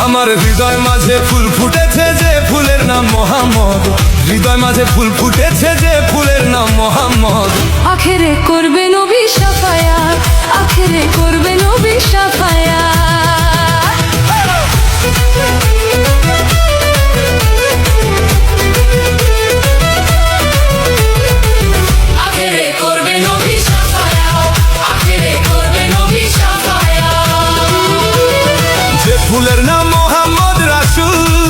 আমার হৃদয় মাঝে ফুল ফুটেছে যে ফুলের নাম মোহাম্মদ, হৃদয় মাঝে ফুল ফুটেছে যে ফুলের নাম মোহাম্মদ। আখেরে করবে নবী শাফায়াত, আখেরে করবে নবী শাফায়াত। আখেরে করবে নবী শাফায়াত, আখেরে করবে নবী শাফায়াত। যে ফুলের নাম মোহাম্মদ রাসূল,